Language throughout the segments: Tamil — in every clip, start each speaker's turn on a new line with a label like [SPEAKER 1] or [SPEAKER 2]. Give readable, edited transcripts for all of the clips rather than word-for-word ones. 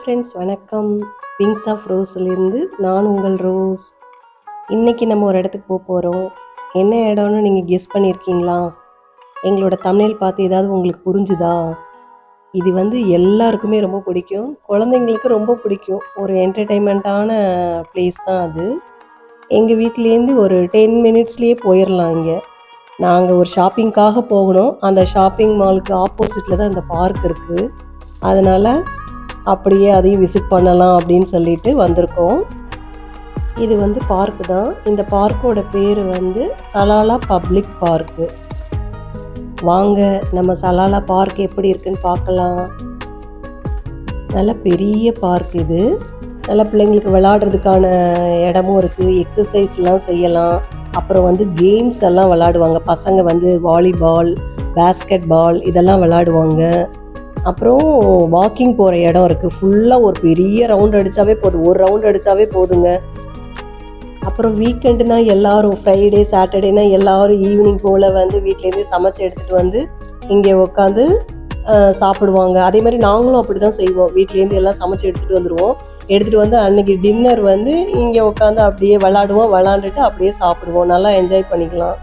[SPEAKER 1] ஃப்ரெண்ட்ஸ், வணக்கம். விங்ஸ் ஆஃப் ரோஸ்லேருந்து நான் உங்கள் ரோஸ். இன்றைக்கி நம்ம ஒரு இடத்துக்கு போகிறோம். என்ன இடம்னு நீங்கள் கெஸ் பண்ணியிருக்கீங்களா? எங்களோட தமிழ் பார்த்து ஏதாவது உங்களுக்கு புரிஞ்சுதா? இது எல்லாருக்குமே ரொம்ப பிடிக்கும், குழந்தைங்களுக்கு ரொம்ப பிடிக்கும். ஒரு என்டர்டெயின்மெண்ட்டான பிளேஸ் தான் அது. எங்கள் வீட்டிலேருந்து ஒரு 10 மினிட்ஸ்லேயே போயிடலாம். இங்கே நாங்கள் ஒரு ஷாப்பிங்காக போகணும். அந்த ஷாப்பிங் மாலுக்கு ஆப்போசிட்டில் தான் இந்த பார்க் இருக்குது. அதனால் அப்படியே அதையும் விசிட் பண்ணலாம் அப்படின்னு சொல்லிட்டு வந்திருக்கோம். இது பார்க்கு தான். இந்த பார்க்கோட பேர் சலாலா பப்ளிக் பார்க்கு. வாங்க நம்ம சலாலா பார்க் எப்படி இருக்குன்னு பார்க்கலாம். நல்ல பெரிய பார்க் இது. நல்ல பிள்ளைங்களுக்கு விளையாடுறதுக்கான இடமும் இருக்குது. எக்ஸசைஸ்லாம் செய்யலாம். அப்புறம் கேம்ஸ் எல்லாம் விளையாடுவாங்க. பசங்க வாலிபால், பேஸ்கெட் பால் இதெல்லாம் விளையாடுவாங்க. அப்புறம் வாக்கிங் போகிற இடம் இருக்குது. ஃபுல்லாக ஒரு பெரிய ரவுண்ட் அடித்தாவே போதும். ஒரு ரவுண்ட் அடித்தாவே போதுங்க. அப்புறம் வீக்கெண்டுனா எல்லோரும் ஃப்ரைடே சாட்டர்டேனா எல்லோரும் ஈவினிங் போல் வீட்டிலேருந்து சமைச்சு எடுத்துகிட்டு இங்கே உட்காந்து சாப்பிடுவாங்க. அதே மாதிரி நாங்களும் அப்படி தான் செய்வோம். வீட்லேருந்து எல்லாம் சமைச்சு எடுத்துகிட்டு வந்துடுவோம். எடுத்துகிட்டு அன்றைக்கி டின்னர் இங்கே உட்காந்து அப்படியே விளாண்டுட்டு அப்படியே சாப்பிடுவோம். நல்லா என்ஜாய் பண்ணிக்கலாம்.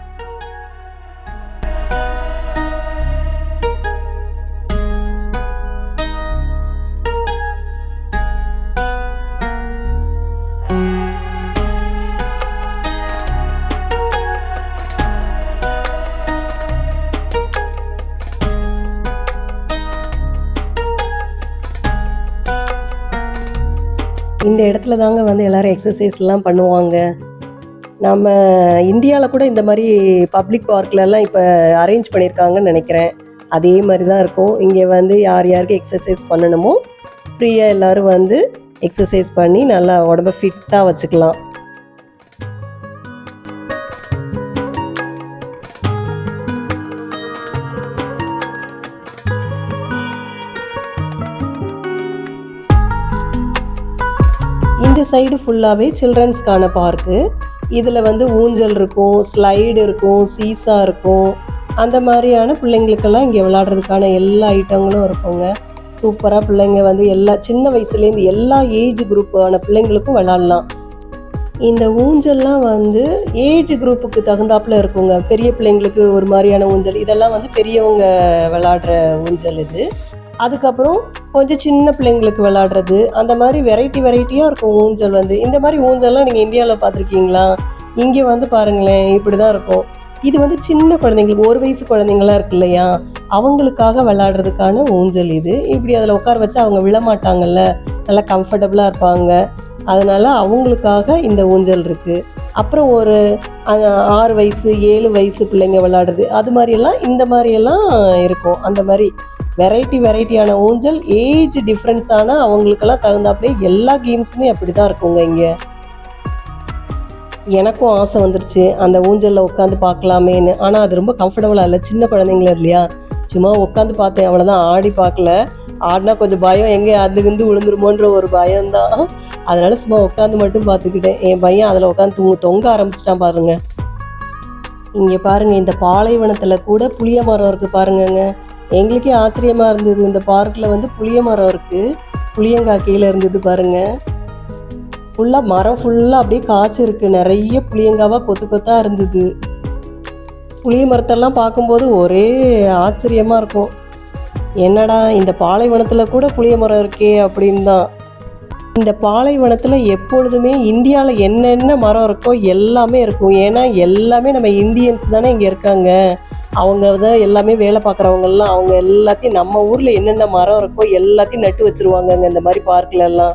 [SPEAKER 1] இந்த இடத்துல தாங்க எல்லோரும் எக்ஸசைஸ்லாம் பண்ணுவாங்க. நம்ம இந்தியாவில் கூட இந்த மாதிரி பப்ளிக் பார்க்லலாம் இப்போ அரேஞ்ச் பண்ணியிருக்காங்கன்னு நினைக்கிறேன். அதே மாதிரி தான் இருக்கும். இங்கே யார் யாருக்கு எக்ஸசைஸ் பண்ணணுமோ ஃப்ரீயாக எல்லோரும் எக்ஸசைஸ் பண்ணி நல்லா உடம்ப ஃபிட்டாக வச்சுக்கலாம். இந்த சைடு ஃபுல்லாகவே சில்ட்ரன்ஸ்க்கான பார்க்கு. இதில் ஊஞ்சல் இருக்கும், ஸ்லைடு இருக்கும், சீசா இருக்கும். அந்த மாதிரியான பிள்ளைங்களுக்கெல்லாம் இங்கே விளையாடுறதுக்கான எல்லா ஐட்டங்களும் இருக்குங்க. சூப்பராக பிள்ளைங்க எல்லா சின்ன வயசுலேருந்து எல்லா ஏஜ் குரூப்பான பிள்ளைங்களுக்கும் விளாட்லாம். இந்த ஊஞ்சல்லாம் ஏஜ் குரூப்புக்கு தகுந்தாப்பில் இருக்குங்க. பெரிய பிள்ளைங்களுக்கு ஒரு மாதிரியான ஊஞ்சல், இதெல்லாம் பெரியவங்க விளாடுற ஊஞ்சல் இது. அதுக்கப்புறம் கொஞ்சம் சின்ன பிள்ளைங்களுக்கு விளாடுறது, அந்த மாதிரி வெரைட்டியாக இருக்கும் ஊஞ்சல். இந்த மாதிரி ஊஞ்சல்லாம் நீங்கள் இந்தியாவில் பார்த்துருக்கீங்களா? இங்கே பாருங்களேன், இப்படி தான் இருக்கும். இது சின்ன குழந்தைங்களுக்கு, 1 வயசு குழந்தைங்களாம் இருக்கு இல்லையா, அவங்களுக்காக விளாடுறதுக்கான ஊஞ்சல் இது. இப்படி அதில் உட்கார வச்சு அவங்க விழமாட்டாங்கல்ல, நல்லா கம்ஃபர்டபுளாக இருப்பாங்க. அதனால் அவங்களுக்காக இந்த ஊஞ்சல் இருக்குது. அப்புறம் ஒரு 6 வயசு 7 வயசு பிள்ளைங்க விளாடுறது, அது மாதிரியெல்லாம் இந்த மாதிரியெல்லாம் இருக்கும். அந்த மாதிரி வெரைட்டியான ஊஞ்சல், ஏஜ் டிஃப்ரென்ஸான அவங்களுக்கெல்லாம் தகுந்தாப்புலே எல்லா கேம்ஸுமே அப்படி தான் இருக்குங்க. இங்கே எனக்கும் ஆசை வந்துருச்சு அந்த ஊஞ்சலில் உட்காந்து பார்க்கலாமேன்னு. ஆனால் அது ரொம்ப கம்ஃபர்டபுளாக இல்லை, சின்ன குழந்தைங்கள இல்லையா. சும்மா உட்காந்து பார்த்தேன், அவ்வளோதான். ஆடி பார்க்கல. ஆடினா கொஞ்சம் பயம், எங்கே அதுக்கு விழுந்துருமோன்ற ஒரு பயம்தான். அதனால் சும்மா உட்காந்து மட்டும் பார்த்துக்கிட்டேன். என் பையன் அதில் உட்காந்து தொங்க ஆரம்பிச்சிட்டான் பாருங்க. இங்கே பாருங்கள், இந்த பாலைவனத்தில் கூட புளிய மரம் இருக்குது பாருங்கங்க. எங்களுக்கே ஆச்சரியமாக இருந்தது. இந்த பார்க்கில் புளிய மரம் இருக்குது, புளியங்காய் கீழே இருந்தது பாருங்கள். ஃபுல்லாக மரம் ஃபுல்லாக அப்படியே காய்ச்சிருக்கு. நிறைய புளியங்காவாக கொத்தாக இருந்தது. புளிய மரத்தெல்லாம் பார்க்கும்போது ஒரே ஆச்சரியமாக இருக்கும். என்னடா இந்த பாலைவனத்தில் கூட புளிய மரம் இருக்கே அப்படின்னு தான். இந்த பாலைவனத்தில் எப்பொழுதுமே இந்தியாவில் என்னென்ன மரம் இருக்கோ எல்லாமே இருக்கும். ஏன்னா எல்லாமே நம்ம இந்தியன்ஸ் தானே இங்கே இருக்காங்க. அவங்க தான் எல்லாமே வேலை பார்க்குறவங்கெல்லாம், அவங்க எல்லாத்தையும் நம்ம ஊரில் என்னென்ன மரம் இருக்கோ எல்லாத்தையும் நட்டு வச்சுருவாங்கங்க இந்த மாதிரி பார்க்கிலெல்லாம்.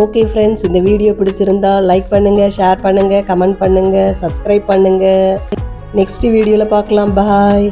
[SPEAKER 1] ஓகே ஃப்ரெண்ட்ஸ், இந்த வீடியோ பிடிச்சிருந்தா லைக் பண்ணுங்கள், ஷேர் பண்ணுங்கள், கமெண்ட் பண்ணுங்கள், சப்ஸ்கிரைப் பண்ணுங்கள். நெக்ஸ்ட் வீடியோவில் பார்க்கலாம். பாய்.